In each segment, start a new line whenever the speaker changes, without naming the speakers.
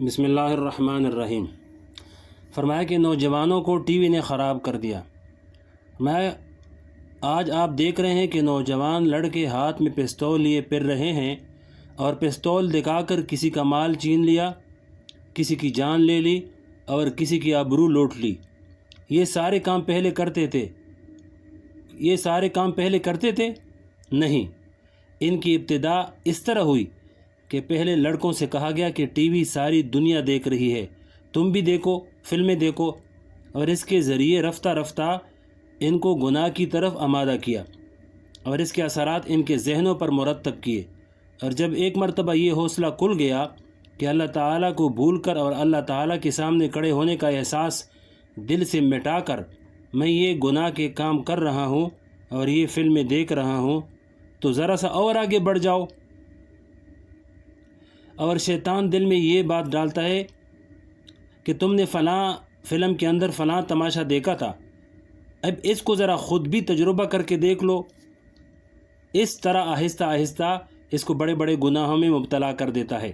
بسم اللہ الرحمن الرحیم۔ فرمایا کہ نوجوانوں کو ٹی وی نے خراب کر دیا۔ آج آپ دیکھ رہے ہیں کہ نوجوان لڑکے ہاتھ میں پستول لیے پھر رہے ہیں اور پستول دکھا کر کسی کا مال چھین لیا، کسی کی جان لے لی اور کسی کی آبرو لوٹ لی۔ یہ سارے کام پہلے کرتے تھے؟ نہیں، ان کی ابتدا اس طرح ہوئی کہ پہلے لڑکوں سے کہا گیا کہ ٹی وی ساری دنیا دیکھ رہی ہے، تم بھی دیکھو، فلمیں دیکھو، اور اس کے ذریعے رفتہ رفتہ ان کو گناہ کی طرف آمادہ کیا اور اس کے اثرات ان کے ذہنوں پر مرتب کیے۔ اور جب ایک مرتبہ یہ حوصلہ کھل گیا کہ اللہ تعالیٰ کو بھول کر اور اللہ تعالیٰ کے سامنے کھڑے ہونے کا احساس دل سے مٹا کر میں یہ گناہ کے کام کر رہا ہوں اور یہ فلمیں دیکھ رہا ہوں، تو ذرا سا اور آگے بڑھ جاؤ۔ اور شیطان دل میں یہ بات ڈالتا ہے کہ تم نے فلاں فلم کے اندر فلاں تماشا دیکھا تھا، اب اس کو ذرا خود بھی تجربہ کر کے دیکھ لو۔ اس طرح آہستہ آہستہ اس کو بڑے بڑے گناہوں میں مبتلا کر دیتا ہے۔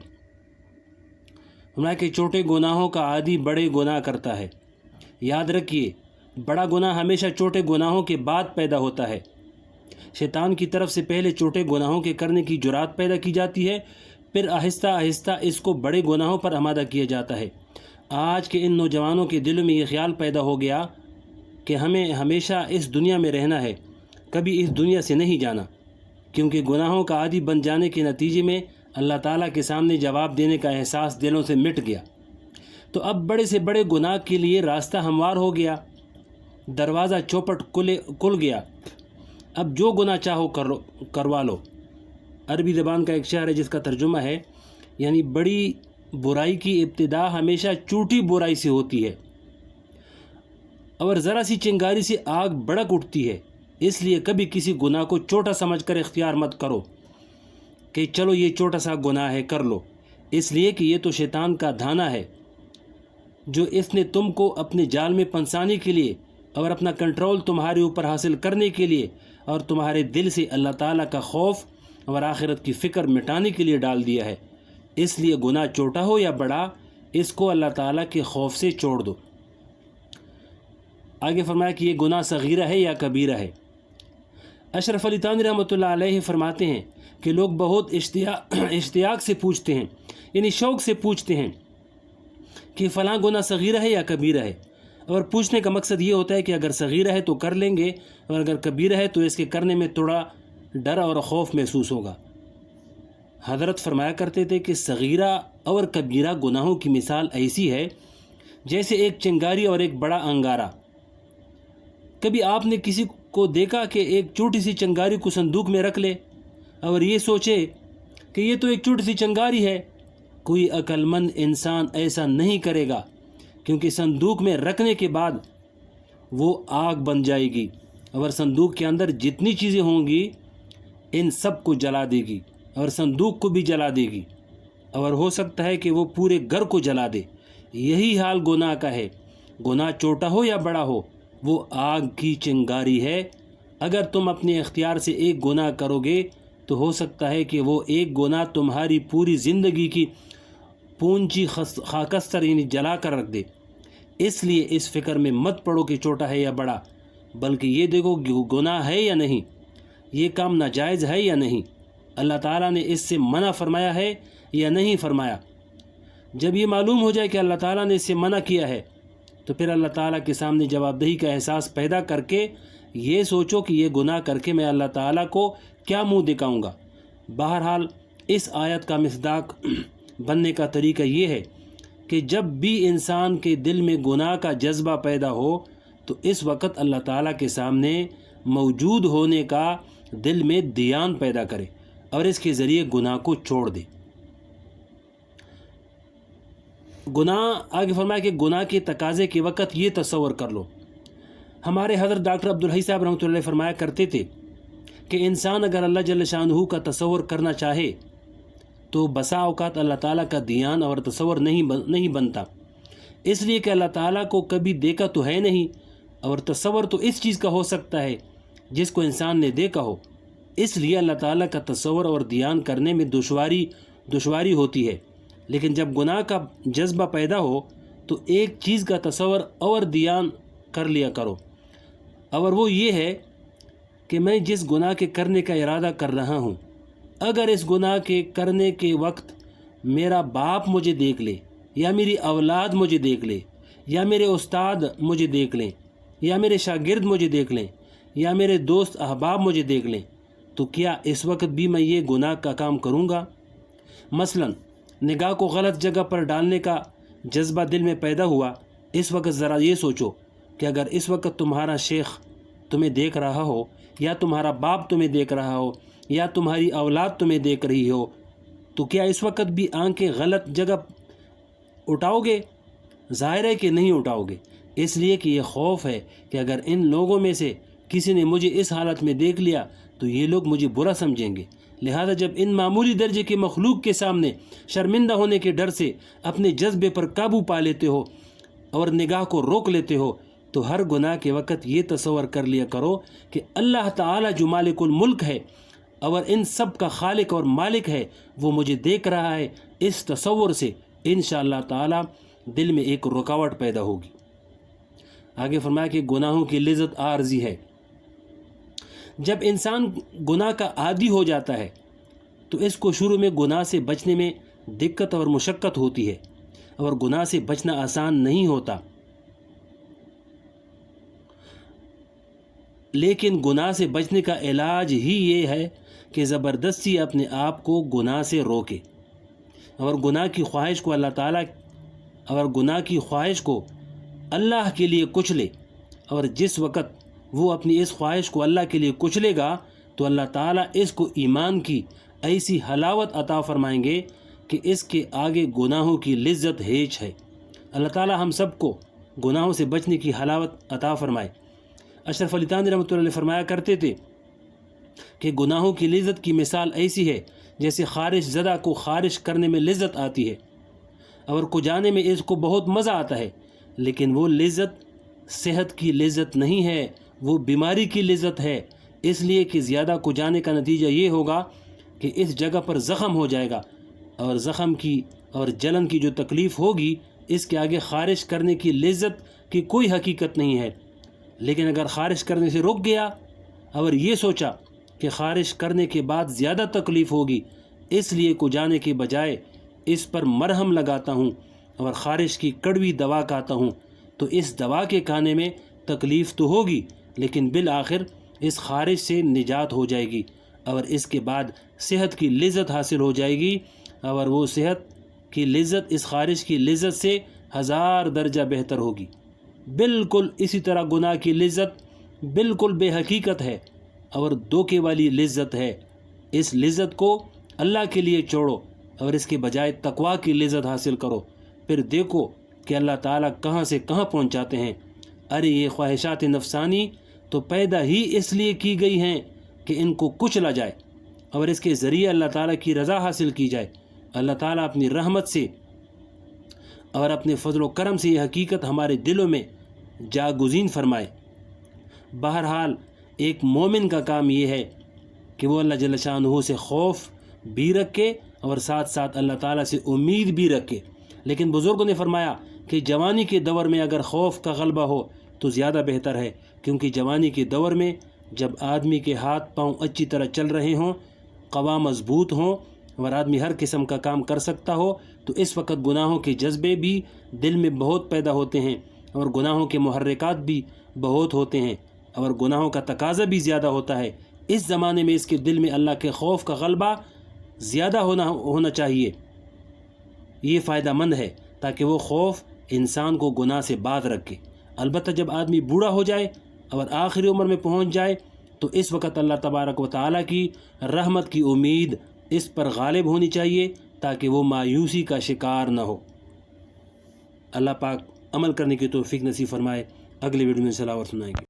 ہمارا کہ چھوٹے گناہوں کا عادی بڑے گناہ کرتا ہے۔ یاد رکھیے، بڑا گناہ ہمیشہ چھوٹے گناہوں کے بعد پیدا ہوتا ہے۔ شیطان کی طرف سے پہلے چھوٹے گناہوں کے کرنے کی جرات پیدا کی جاتی ہے، پھر آہستہ آہستہ اس کو بڑے گناہوں پر آمادہ کیا جاتا ہے۔ آج کے ان نوجوانوں کے دلوں میں یہ خیال پیدا ہو گیا کہ ہمیں ہمیشہ اس دنیا میں رہنا ہے، کبھی اس دنیا سے نہیں جانا، کیونکہ گناہوں کا عادی بن جانے کے نتیجے میں اللہ تعالیٰ کے سامنے جواب دینے کا احساس دلوں سے مٹ گیا۔ تو اب بڑے سے بڑے گناہ کے لیے راستہ ہموار ہو گیا، دروازہ چوپٹ کھل گیا، اب جو گناہ چاہو کروا لو۔ عربی زبان کا ایک شعر ہے جس کا ترجمہ ہے، یعنی بڑی برائی کی ابتدا ہمیشہ چھوٹی برائی سے ہوتی ہے، اور ذرا سی چنگاری سے آگ بھڑک اٹھتی ہے۔ اس لیے کبھی کسی گناہ کو چھوٹا سمجھ کر اختیار مت کرو کہ چلو یہ چھوٹا سا گناہ ہے کر لو، اس لیے کہ یہ تو شیطان کا دھانا ہے جو اس نے تم کو اپنے جال میں پھنسانے کے لیے اور اپنا کنٹرول تمہارے اوپر حاصل کرنے کے لیے اور تمہارے دل سے اللہ تعالیٰ کا خوف اور آخرت کی فکر مٹانے کے لیے ڈال دیا ہے۔ اس لیے گناہ چھوٹا ہو یا بڑا، اس کو اللہ تعالیٰ کے خوف سے چھوڑ دو۔ آگے فرمایا کہ یہ گناہ صغیرہ ہے یا کبیرہ ہے۔ اشرف علی تھانوی رحمۃ اللہ علیہ فرماتے ہیں کہ لوگ بہت اشتیاق سے پوچھتے ہیں، یعنی شوق سے پوچھتے ہیں کہ فلاں گناہ صغیرہ ہے یا کبیرہ ہے، اور پوچھنے کا مقصد یہ ہوتا ہے کہ اگر صغیرہ ہے تو کر لیں گے، اور اگر کبیرہ ہے تو اس کے کرنے میں تھوڑا ڈر اور خوف محسوس ہوگا۔ حضرت فرمایا کرتے تھے کہ صغیرہ اور کبیرہ گناہوں کی مثال ایسی ہے جیسے ایک چنگاری اور ایک بڑا انگارہ۔ کبھی آپ نے کسی کو دیکھا کہ ایک چھوٹی سی چنگاری کو صندوق میں رکھ لے اور یہ سوچے کہ یہ تو ایک چھوٹی سی چنگاری ہے؟ کوئی عقل مند انسان ایسا نہیں کرے گا، کیونکہ صندوق میں رکھنے کے بعد وہ آگ بن جائے گی اور صندوق کے اندر جتنی چیزیں ہوں گی ان سب کو جلا دے گی اور صندوق کو بھی جلا دے گی، اور ہو سکتا ہے کہ وہ پورے گھر کو جلا دے۔ یہی حال گناہ کا ہے، گناہ چھوٹا ہو یا بڑا ہو، وہ آگ کی چنگاری ہے۔ اگر تم اپنے اختیار سے ایک گناہ کرو گے تو ہو سکتا ہے کہ وہ ایک گناہ تمہاری پوری زندگی کی پونچی خاکستر یعنی جلا کر رکھ دے۔ اس لیے اس فکر میں مت پڑو کہ چھوٹا ہے یا بڑا، بلکہ یہ دیکھو کہ گناہ ہے یا نہیں، یہ کام ناجائز ہے یا نہیں، اللہ تعالیٰ نے اس سے منع فرمایا ہے یا نہیں فرمایا۔ جب یہ معلوم ہو جائے کہ اللہ تعالیٰ نے اس سے منع کیا ہے تو پھر اللہ تعالیٰ کے سامنے جواب دہی کا احساس پیدا کر کے یہ سوچو کہ یہ گناہ کر کے میں اللہ تعالیٰ کو کیا منہ دکھاؤں گا۔ بہرحال اس آیت کا مصداق بننے کا طریقہ یہ ہے کہ جب بھی انسان کے دل میں گناہ کا جذبہ پیدا ہو تو اس وقت اللہ تعالیٰ کے سامنے موجود ہونے کا دل میں دھیان پیدا کرے اور اس کے ذریعے گناہ کو چھوڑ دے۔ گناہ آگے فرمایا کہ گناہ کے تقاضے کے وقت یہ تصور کر لو۔ ہمارے حضرت ڈاکٹر عبدالحی صاحب رحمۃ اللہ فرمایا کرتے تھے کہ انسان اگر اللہ جل شانہ کا تصور کرنا چاہے تو بسا اوقات اللہ تعالیٰ کا دھیان اور تصور نہیں بنتا، اس لیے کہ اللہ تعالیٰ کو کبھی دیکھا تو ہے نہیں، اور تصور تو اس چیز کا ہو سکتا ہے جس کو انسان نے دیکھا ہو۔ اس لیے اللہ تعالیٰ کا تصور اور دھیان کرنے میں دشواری ہوتی ہے۔ لیکن جب گناہ کا جذبہ پیدا ہو تو ایک چیز کا تصور اور دیان کر لیا کرو، اور وہ یہ ہے کہ میں جس گناہ کے کرنے کا ارادہ کر رہا ہوں، اگر اس گناہ کے کرنے کے وقت میرا باپ مجھے دیکھ لے، یا میری اولاد مجھے دیکھ لے، یا میرے استاد مجھے دیکھ لیں، یا میرے شاگرد مجھے دیکھ لیں، یا میرے دوست احباب مجھے دیکھ لیں، تو کیا اس وقت بھی میں یہ گناہ کا کام کروں گا؟ مثلا نگاہ کو غلط جگہ پر ڈالنے کا جذبہ دل میں پیدا ہوا، اس وقت ذرا یہ سوچو کہ اگر اس وقت تمہارا شیخ تمہیں دیکھ رہا ہو، یا تمہارا باپ تمہیں دیکھ رہا ہو، یا تمہاری اولاد تمہیں دیکھ رہی ہو، تو کیا اس وقت بھی آنکھیں غلط جگہ اٹھاؤ گے؟ ظاہر ہے کہ نہیں اٹھاؤ گے، اس لیے کہ یہ خوف ہے کہ اگر ان لوگوں میں سے کسی نے مجھے اس حالت میں دیکھ لیا تو یہ لوگ مجھے برا سمجھیں گے۔ لہذا جب ان معمولی درجے کے مخلوق کے سامنے شرمندہ ہونے کے ڈر سے اپنے جذبے پر قابو پا لیتے ہو اور نگاہ کو روک لیتے ہو، تو ہر گناہ کے وقت یہ تصور کر لیا کرو کہ اللہ تعالی جو مالک الملک ہے اور ان سب کا خالق اور مالک ہے، وہ مجھے دیکھ رہا ہے۔ اس تصور سے انشاءاللہ تعالی دل میں ایک رکاوٹ پیدا ہوگی۔ آگے فرمایا کہ گناہوں کی لذت عارضی ہے۔ جب انسان گناہ کا عادی ہو جاتا ہے تو اس کو شروع میں گناہ سے بچنے میں دقت اور مشقت ہوتی ہے، اور گناہ سے بچنا آسان نہیں ہوتا، لیکن گناہ سے بچنے کا علاج ہی یہ ہے کہ زبردستی اپنے آپ کو گناہ سے روکے، اور گناہ کی خواہش کو اللہ کے لیے کچلے، اور جس وقت وہ اپنی اس خواہش کو اللہ کے لیے کچلے گا تو اللہ تعالیٰ اس کو ایمان کی ایسی حلاوت عطا فرمائیں گے کہ اس کے آگے گناہوں کی لذت ہیچ ہے۔ اللہ تعالیٰ ہم سب کو گناہوں سے بچنے کی حلاوت عطا فرمائے۔ اشرف علی تھانوی رحمۃ اللہ علیہ فرمایا کرتے تھے کہ گناہوں کی لذت کی مثال ایسی ہے جیسے خارش زدہ کو خارش کرنے میں لذت آتی ہے اور کجانے میں اس کو بہت مزہ آتا ہے، لیکن وہ لذت صحت کی لذت نہیں ہے، وہ بیماری کی لذت ہے، اس لیے کہ زیادہ کجانے کا نتیجہ یہ ہوگا کہ اس جگہ پر زخم ہو جائے گا، اور زخم کی اور جلن کی جو تکلیف ہوگی اس کے آگے خارش کرنے کی لذت کی کوئی حقیقت نہیں ہے۔ لیکن اگر خارش کرنے سے رک گیا اور یہ سوچا کہ خارش کرنے کے بعد زیادہ تکلیف ہوگی، اس لیے کجانے کے بجائے اس پر مرہم لگاتا ہوں اور خارش کی کڑوی دوا کھاتا ہوں، تو اس دوا کے کھانے میں تکلیف تو ہوگی لیکن بالآخر اس خارش سے نجات ہو جائے گی، اور اس کے بعد صحت کی لذت حاصل ہو جائے گی، اور وہ صحت کی لذت اس خارش کی لذت سے 1000 درجہ بہتر ہوگی۔ بالکل اسی طرح گناہ کی لذت بالکل بے حقیقت ہے اور دھوکے والی لذت ہے۔ اس لذت کو اللہ کے لیے چھوڑو اور اس کے بجائے تقویٰ کی لذت حاصل کرو، پھر دیکھو کہ اللہ تعالیٰ کہاں سے کہاں پہنچاتے ہیں۔ ارے یہ خواہشات نفسانی تو پیدا ہی اس لیے کی گئی ہیں کہ ان کو کچلا جائے اور اس کے ذریعے اللہ تعالیٰ کی رضا حاصل کی جائے۔ اللہ تعالیٰ اپنی رحمت سے اور اپنے فضل و کرم سے یہ حقیقت ہمارے دلوں میں جاگزین فرمائے۔ بہرحال ایک مومن کا کام یہ ہے کہ وہ اللہ جل شانہ سے خوف بھی رکھے اور ساتھ ساتھ اللہ تعالیٰ سے امید بھی رکھے۔ لیکن بزرگوں نے فرمایا کہ جوانی کے دور میں اگر خوف کا غلبہ ہو تو زیادہ بہتر ہے، کیونکہ جوانی کے دور میں جب آدمی کے ہاتھ پاؤں اچھی طرح چل رہے ہوں، قوا مضبوط ہوں اور آدمی ہر قسم کا کام کر سکتا ہو، تو اس وقت گناہوں کے جذبے بھی دل میں بہت پیدا ہوتے ہیں اور گناہوں کے محرکات بھی بہت ہوتے ہیں اور گناہوں کا تقاضا بھی زیادہ ہوتا ہے۔ اس زمانے میں اس کے دل میں اللہ کے خوف کا غلبہ زیادہ ہونا چاہیے۔ یہ فائدہ مند ہے تاکہ وہ خوف انسان کو گناہ سے باز رکھے۔ البتہ جب آدمی بوڑھا ہو جائے اور آخری عمر میں پہنچ جائے تو اس وقت اللہ تبارک و تعالیٰ کی رحمت کی امید اس پر غالب ہونی چاہیے تاکہ وہ مایوسی کا شکار نہ ہو۔ اللہ پاک عمل کرنے کی توفیق نصیب فرمائے۔ اگلے ویڈیو میں صلاح اور سنائیں گے۔